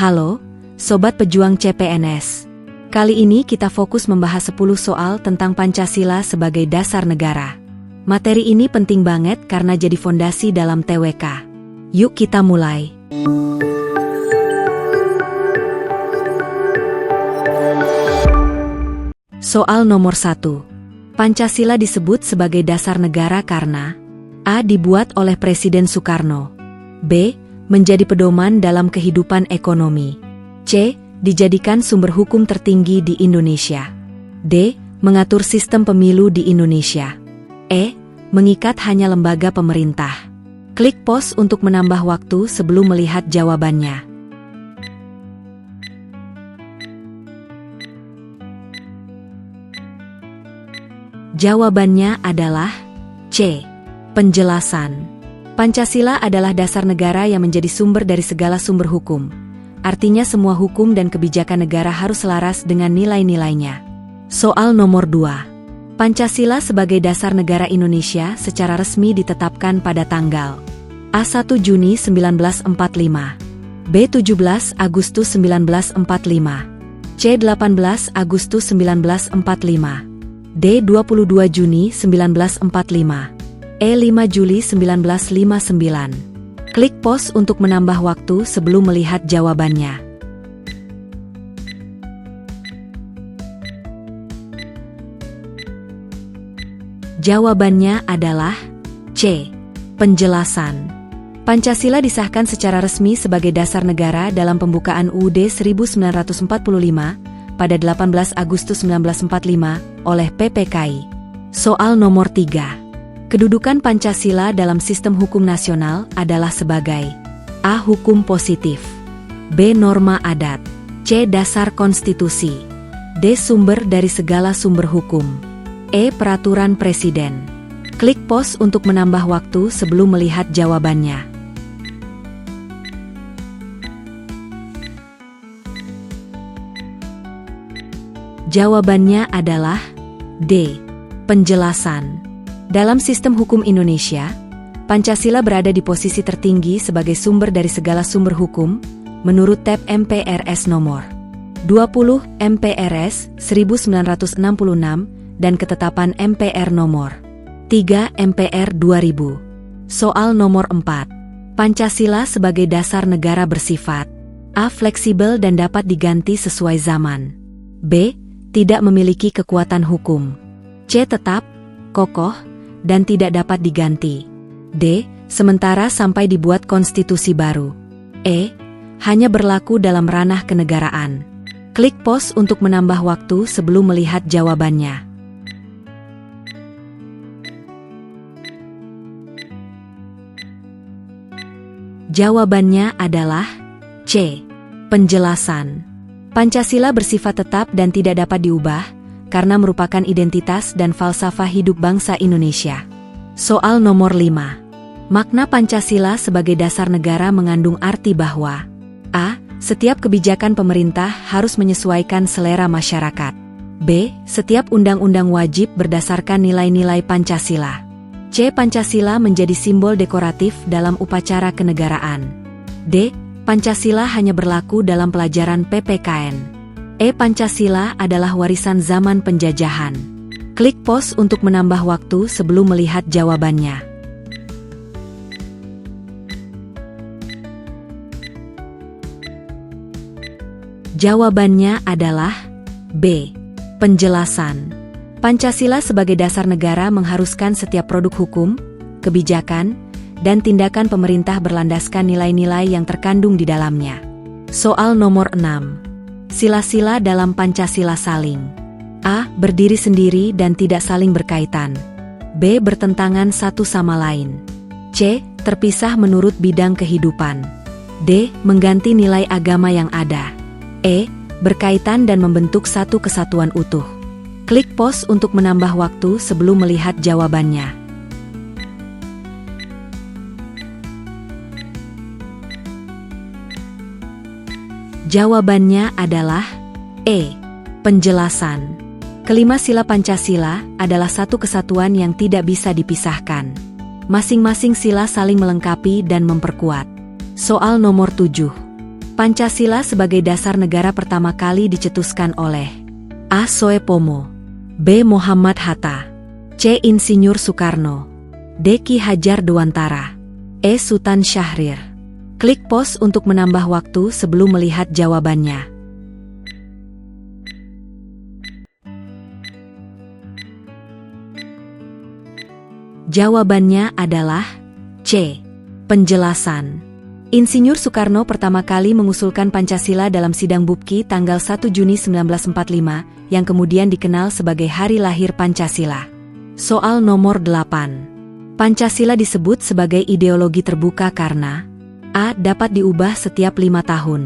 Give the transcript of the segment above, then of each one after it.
Halo, Sobat Pejuang CPNS. Kali ini kita fokus membahas 10 soal tentang Pancasila sebagai dasar negara. Materi ini penting banget karena jadi fondasi dalam TWK. Yuk kita mulai. Soal nomor 1. Pancasila disebut sebagai dasar negara karena A. Dibuat oleh Presiden Soekarno. B. Menjadi pedoman dalam kehidupan ekonomi. C. Dijadikan sumber hukum tertinggi di Indonesia. D. Mengatur sistem pemilu di Indonesia. E. Mengikat hanya lembaga pemerintah. Klik pause untuk menambah waktu sebelum melihat jawabannya. Jawabannya adalah C. Penjelasan. Pancasila adalah dasar negara yang menjadi sumber dari segala sumber hukum. Artinya semua hukum dan kebijakan negara harus selaras dengan nilai-nilainya. Soal nomor 2. Pancasila sebagai dasar negara Indonesia secara resmi ditetapkan pada tanggal A1 Juni 1945, B17 Agustus 1945, C18 Agustus 1945, D22 Juni 1945, E5 Juli 1959. Klik pause untuk menambah waktu sebelum melihat jawabannya. Jawabannya adalah C. Penjelasan. Pancasila disahkan secara resmi sebagai dasar negara dalam pembukaan UUD 1945 pada 18 Agustus 1945 oleh PPKI. Soal nomor 3. Kedudukan Pancasila dalam sistem hukum nasional adalah sebagai A. Hukum positif, B. Norma adat, C. Dasar konstitusi, D. Sumber dari segala sumber hukum, E. Peraturan presiden. Klik pause untuk menambah waktu sebelum melihat jawabannya. Jawabannya adalah D. Penjelasan. Dalam sistem hukum Indonesia, Pancasila berada di posisi tertinggi sebagai sumber dari segala sumber hukum, menurut Tab MPRS nomor 20 MPRS 1966 dan ketetapan MPR nomor 3 MPR 2000. Soal nomor 4. Pancasila sebagai dasar negara bersifat A. Fleksibel dan dapat diganti sesuai zaman. B. Tidak memiliki kekuatan hukum. C. Tetap, kokoh, dan tidak dapat diganti. D. Sementara sampai dibuat konstitusi baru. E. Hanya berlaku dalam ranah kenegaraan. Klik pause untuk menambah waktu sebelum melihat jawabannya. Jawabannya adalah C. Penjelasan. Pancasila bersifat tetap dan tidak dapat diubah, karena merupakan identitas dan falsafah hidup bangsa Indonesia. Soal nomor 5. Makna Pancasila sebagai dasar negara mengandung arti bahwa A. Setiap kebijakan pemerintah harus menyesuaikan selera masyarakat. B. Setiap undang-undang wajib berdasarkan nilai-nilai Pancasila. C. Pancasila menjadi simbol dekoratif dalam upacara kenegaraan. D. Pancasila hanya berlaku dalam pelajaran PPKN. E. Pancasila adalah warisan zaman penjajahan. Klik pause untuk menambah waktu sebelum melihat jawabannya. Jawabannya adalah B. Penjelasan. Pancasila sebagai dasar negara mengharuskan setiap produk hukum, kebijakan, dan tindakan pemerintah berlandaskan nilai-nilai yang terkandung di dalamnya. Soal nomor 6. Sila-sila dalam Pancasila saling A. Berdiri sendiri dan tidak saling berkaitan. B. Bertentangan satu sama lain. C. Terpisah menurut bidang kehidupan. D. Mengganti nilai agama yang ada. E. Berkaitan dan membentuk satu kesatuan utuh. Klik pause untuk menambah waktu sebelum melihat jawabannya. Jawabannya adalah E. Penjelasan. Kelima sila Pancasila adalah satu kesatuan yang tidak bisa dipisahkan. Masing-masing sila saling melengkapi dan memperkuat. Soal nomor 7. Pancasila sebagai dasar negara pertama kali dicetuskan oleh A. Soepomo, B. Muhammad Hatta, C. Insinyur Soekarno, D. Ki Hajar Dewantara, E. Sultan Syahrir. Klik pause untuk menambah waktu sebelum melihat jawabannya. Jawabannya adalah C. Penjelasan. Insinyur Soekarno pertama kali mengusulkan Pancasila dalam sidang Bupki tanggal 1 Juni 1945 yang kemudian dikenal sebagai Hari Lahir Pancasila. Soal nomor 8. Pancasila disebut sebagai ideologi terbuka karena A. Dapat diubah setiap 5 tahun,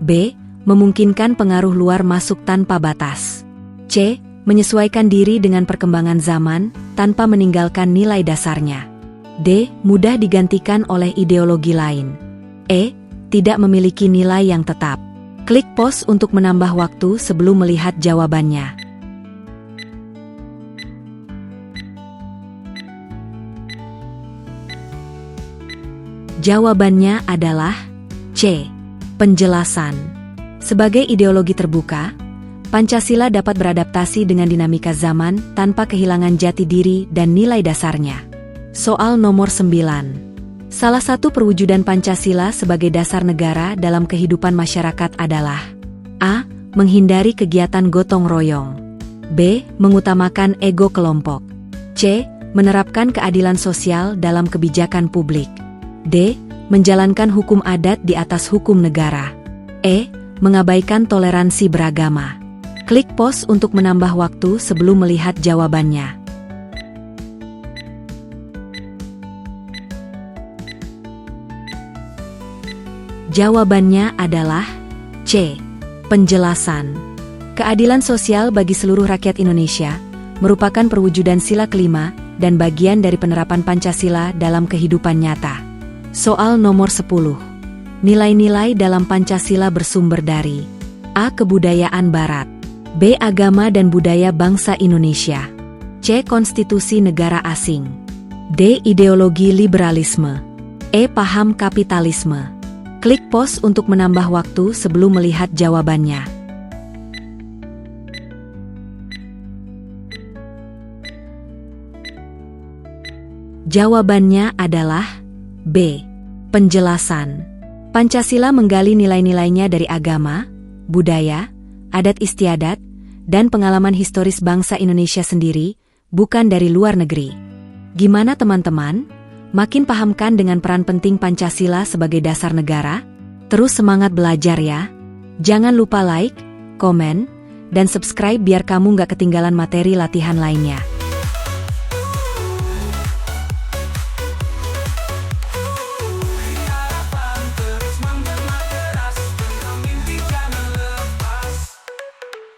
B. Memungkinkan pengaruh luar masuk tanpa batas, C. Menyesuaikan diri dengan perkembangan zaman tanpa meninggalkan nilai dasarnya, D. Mudah digantikan oleh ideologi lain, E. Tidak memiliki nilai yang tetap. Klik pause untuk menambah waktu sebelum melihat jawabannya. Jawabannya adalah C. Penjelasan. Sebagai ideologi terbuka, Pancasila dapat beradaptasi dengan dinamika zaman tanpa kehilangan jati diri dan nilai dasarnya. Soal nomor 9. Salah satu perwujudan Pancasila sebagai dasar negara dalam kehidupan masyarakat adalah A. Menghindari kegiatan gotong royong, B. Mengutamakan ego kelompok, C. Menerapkan keadilan sosial dalam kebijakan publik, D. Menjalankan hukum adat di atas hukum negara, E. Mengabaikan toleransi beragama. Klik pause untuk menambah waktu sebelum melihat jawabannya. Jawabannya adalah C. Penjelasan. Keadilan sosial bagi seluruh rakyat Indonesia merupakan perwujudan sila kelima dan bagian dari penerapan Pancasila dalam kehidupan nyata. Soal nomor 10. Nilai-nilai dalam Pancasila bersumber dari A. Kebudayaan Barat, B. Agama dan budaya bangsa Indonesia, C. Konstitusi negara asing, D. Ideologi liberalisme, E. Paham kapitalisme. Klik pause untuk menambah waktu sebelum melihat jawabannya. Jawabannya adalah B. Penjelasan. Pancasila menggali nilai-nilainya dari agama, budaya, adat istiadat, dan pengalaman historis bangsa Indonesia sendiri, bukan dari luar negeri. Gimana teman-teman? Makin pahamkan dengan peran penting Pancasila sebagai dasar negara? Terus semangat belajar ya! Jangan lupa like, komen, dan subscribe biar kamu nggak ketinggalan materi latihan lainnya.